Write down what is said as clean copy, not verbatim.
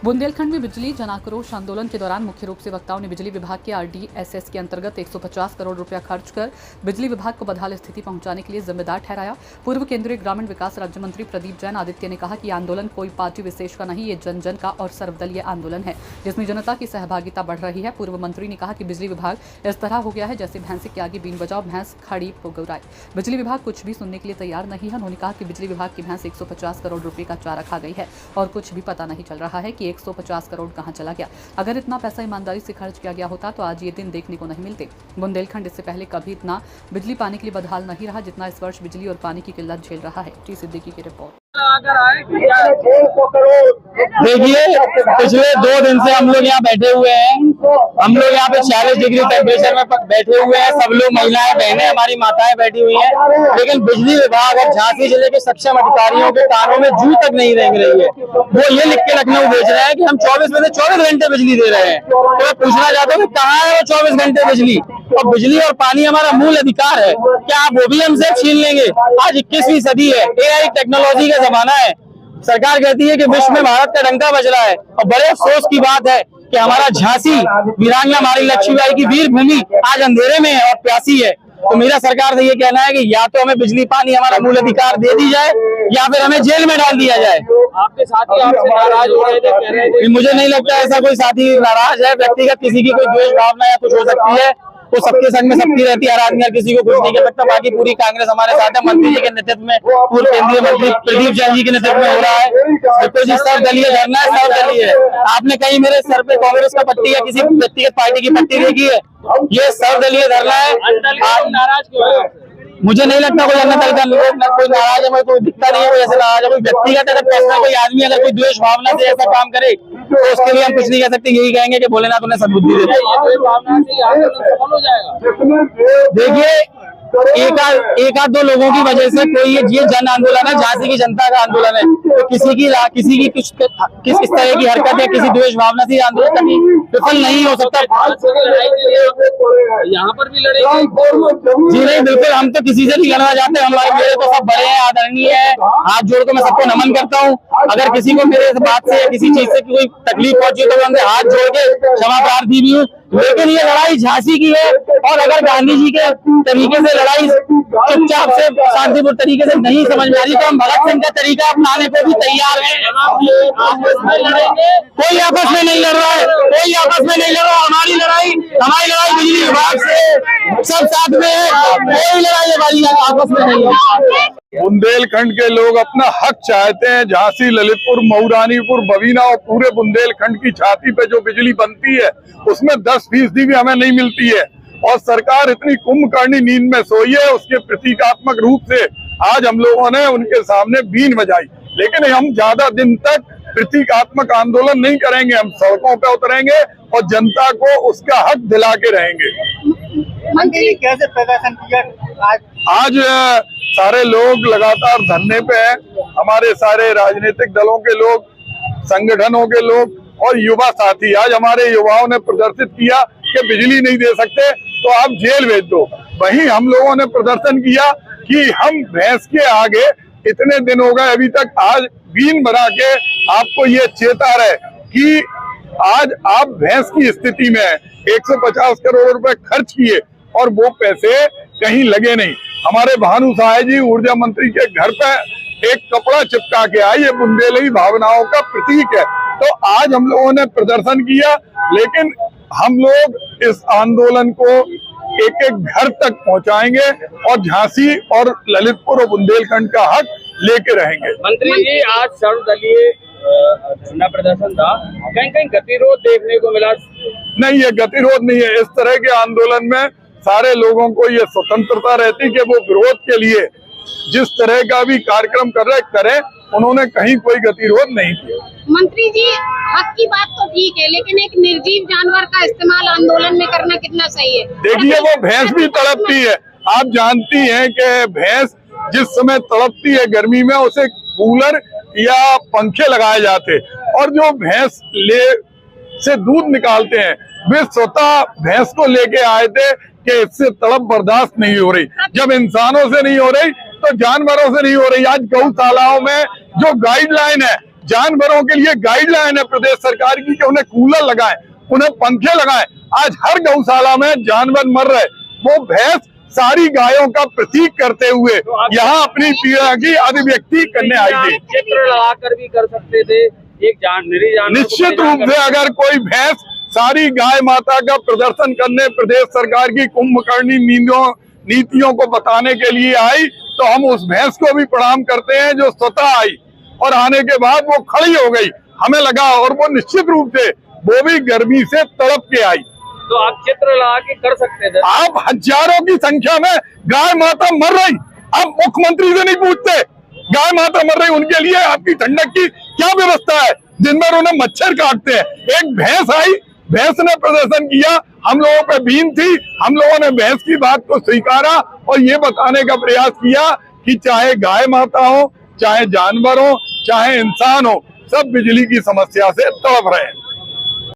बुंदेलखंड में बिजली जन आक्रोश आंदोलन के दौरान मुख्य रूप से वक्ताओं ने बिजली विभाग के RDSS के अंतर्गत 150 करोड़ रुपया खर्च कर बिजली विभाग को बदहाल स्थिति पहुंचाने के लिए जिम्मेदार ठहराया। पूर्व केंद्रीय ग्रामीण विकास राज्य मंत्री प्रदीप जैन आदित्य ने कहा कि आंदोलन कोई पार्टी विशेष का नहीं, ये जन जन का और सर्वदलीय आंदोलन है जिसमें जनता की सहभागिता बढ़ रही है। पूर्व मंत्री ने कहा कि बिजली विभाग इस तरह हो गया है जैसे भैंसे के आगे बीन बजाओ, भैंस खड़ी पुगुराए। बिजली विभाग कुछ भी सुनने के लिए तैयार नहीं है। उन्होंने कहा कि बिजली विभाग की भैंस 150 करोड़ रुपए का चारा खा गई है और कुछ भी पता नहीं चल रहा है कि 150 करोड़ कहां चला गया। अगर इतना पैसा ईमानदारी से खर्च किया गया होता तो आज ये दिन देखने को नहीं मिलते। बुंदेलखंड इससे पहले कभी इतना बिजली पाने के लिए बदहाल नहीं रहा जितना इस वर्ष बिजली और पानी की किल्लत झेल रहा है। टी सिद्दीकी की रिपोर्ट। देखिए, पिछले 2 दिन से हम लोग यहाँ बैठे हुए हैं। हम लोग यहाँ पे 40 डिग्री टेम्परेचर में बैठे हुए हैं। सब लोग महिलाएं, बहनें, हमारी माताएं बैठी हुई हैं, लेकिन बिजली विभाग और झांसी जिले के सक्षम अधिकारियों के कानों में जू तक नहीं रेंग रही है। वो ये लिख के लखनऊ भेज रहे हैं कि हम 24 में से 24 घंटे बिजली दे रहे हैं। तो मैं पूछना चाहता हूँ कि कहाँ है वो 24 घंटे बिजली? और बिजली और पानी हमारा मूल अधिकार है, क्या आप वो भी हमसे छीन लेंगे? आज 21वीं सदी है, AI टेक्नोलॉजी का जमाना है। सरकार कहती है कि विश्व में भारत का डंका बज रहा है और बड़े अफसोस की बात है कि हमारा झांसी वीरांगना हमारी लक्ष्मीबाई की वीर भूमि आज अंधेरे में है और प्यासी है। तो मेरा सरकार से ये कहना है कि या तो हमें बिजली पानी हमारा मूल अधिकार दे दी जाए या फिर हमें जेल में डाल दिया जाए। आपके साथी आपसे नाराज हो रहे थे, कह रहे थे। मुझे नहीं लगता ऐसा कोई साथी नाराज है। व्यक्तिगत किसी की कोई द्वेष भावना या कुछ हो सकती है, वो सबके संग में सबकी रहती है। हर आदमी किसी को कुछ नहीं कह सकता। बाकी पूरी कांग्रेस हमारे साथ है। मंत्री जी के नेतृत्व में, पूर्व केंद्रीय मंत्री प्रदीप जैन जी के नेतृत्व में हो रहा है। बिल्कुल जी, सर्वदलीय धरना है, सर्वदलीय है। आपने कहीं मेरे सर पे कांग्रेस का पट्टी या किसी व्यक्तिगत पार्टी की पट्टी देखी है? ये सर्वदलीय धरना है। आप नाराज क्यों हैं? मुझे नहीं लगता कोई अन्य दल का लोग कोई नाराज है, कोई दिखता नहीं है कोई ऐसे नाराज है। कोई व्यक्तिगत अगर फैसला कोई आदमी अगर कोई द्वेष भावना से ऐसा काम करे तो उसके लिए हम कुछ नहीं कह सकते। यही कहेंगे कि भोलेनाथ उन्हें सद्बुद्धि दे। देखिए, एक आध 2 लोगों की वजह से कोई ये जन आंदोलन है, झांसी की जनता का आंदोलन है। तो किसी की किस तरह की हरकत या किसी द्वेष भावना से आंदोलन कभी विफल नहीं हो सकता। यहाँ पर भी लड़ेंगे? जी नहीं, बिल्कुल हम तो किसी से नहीं लड़ना चाहते। हमारे मेरे तो सब बड़े हैं, आदरणीय है। हाथ जोड़ के मैं सबको नमन करता हूँ। अगर किसी को मेरे बात से या किसी चीज से कोई तकलीफ पहुंची तो मैं उनसे हाथ जोड़ के क्षमा प्रार्थी भी हूँ। लेकिन ये लड़ाई झांसी की है और अगर गांधी जी के तरीके से लड़ाई चुपचाप से शांतिपूर्ण तरीके से नहीं समझ में आ रही तो हम भगत सिंह का तरीका अपनाने को भी तैयार हैं। कोई आपस में नहीं लड़ रहा है, कोई आपस में नहीं लड़ रहा। हमारी लड़ाई बिजली विभाग से सब साथ में है। कोई लड़ाई हमारी आपस में नहीं है। बुंदेलखंड के लोग अपना हक चाहते हैं। झांसी, ललितपुर, मऊ रानीपुर, बवीना और पूरे बुंदेलखंड की छाती पे जो बिजली बनती है उसमें 10% भी हमें नहीं मिलती है। और सरकार इतनी कुंभकर्णी नींद में सोई है, उसके प्रतीकात्मक रूप से आज हम लोगों ने उनके सामने बीन बजाई। लेकिन हम ज्यादा दिन तक प्रतीकात्मक आंदोलन नहीं करेंगे। हम सड़कों पे उतरेंगे और जनता को उसका हक दिला के रहेंगे। मंत्री कैसे प्रदर्शन किया आज सारे लोग लगातार धरने पे हैं। हमारे सारे राजनीतिक दलों के लोग, संगठनों के लोग और युवा साथी। आज हमारे युवाओं ने प्रदर्शित किया कि बिजली नहीं दे सकते तो आप जेल भेज दो। वहीं हम लोगों ने प्रदर्शन किया कि हम भैंस के आगे इतने दिन हो गए अभी तक, आज बीन बना के आपको ये चेता रहे कि आज आप भैंस की स्थिति में 150 करोड़ रुपए खर्च किए और वो पैसे कहीं लगे नहीं। हमारे भानु साय जी ऊर्जा मंत्री के घर पे एक कपड़ा चिपका के आए, ये बुंदेली भावनाओं का प्रतीक है। तो आज हम लोगों ने प्रदर्शन किया, लेकिन हम लोग इस आंदोलन को एक एक घर तक पहुंचाएंगे और झांसी और ललितपुर और बुंदेलखंड का हक लेके रहेंगे। मंत्री जी, आज सर्वदलीय धरना प्रदर्शन था, कहीं कहीं गतिरोध देखने को मिला? नहीं, ये गतिरोध नहीं है। इस तरह के आंदोलन में सारे लोगों को ये स्वतंत्रता रहती कि वो विरोध के लिए जिस तरह का भी कार्यक्रम कर रहे करें। उन्होंने कहीं कोई गतिरोध नहीं किया। मंत्री जी, हक की बात तो ठीक है, लेकिन एक निर्जीव जानवर का इस्तेमाल आंदोलन में करना कितना सही है? देखिए, वो भैंस भी तड़पती है। आप जानती हैं कि भैंस जिस समय तड़पती है गर्मी में, उसे कूलर या पंखे लगाए जाते और जो भैंस से दूध निकालते हैं वे स्वतः भैंस को लेके आए थे कि इससे तड़प बर्दाश्त नहीं हो रही। जब इंसानों से नहीं हो रही तो जानवरों से नहीं हो रही। आज गौशालाओं में जो गाइडलाइन है जानवरों के लिए गाइडलाइन है प्रदेश सरकार की कि उन्हें कूलर लगाएं, उन्हें पंखे लगाएं। आज हर गौशाला में जानवर मर रहे, वो भैंस सारी गायों का प्रतीक करते हुए यहाँ अपनी पीड़ा की अभिव्यक्ति करने आई थी। चित्र लगाकर भी कर सकते थे, एक निश्चित रूप से अगर कोई भैंस सारी गाय माता का प्रदर्शन करने प्रदेश सरकार की कुंभकर्णी नीतियों को बताने के लिए आई, तो हम उस भैंस को भी प्रणाम करते हैं जो स्वतः आई और आने के बाद वो खड़ी हो गई। हमें लगा, और वो निश्चित रूप से वो भी गर्मी से तड़प के आई। तो आप चित्र लगा के कर सकते थे। आप हजारों की संख्या में गाय माता मर रही, आप मुख्यमंत्री से नहीं पूछते? गाय माता मर रही, उनके लिए आपकी ठंडक की क्या व्यवस्था है? दिन भर उन्हें मच्छर काटते हैं। एक भैंस आई, भैंस ने प्रदर्शन किया, हम लोगों पे बीन थी, हम लोगों ने भैंस की बात को स्वीकारा और ये बताने का प्रयास किया कि चाहे गाय माता हो, चाहे जानवर हो, चाहे इंसान हो, सब बिजली की समस्या से तड़प रहे हैं।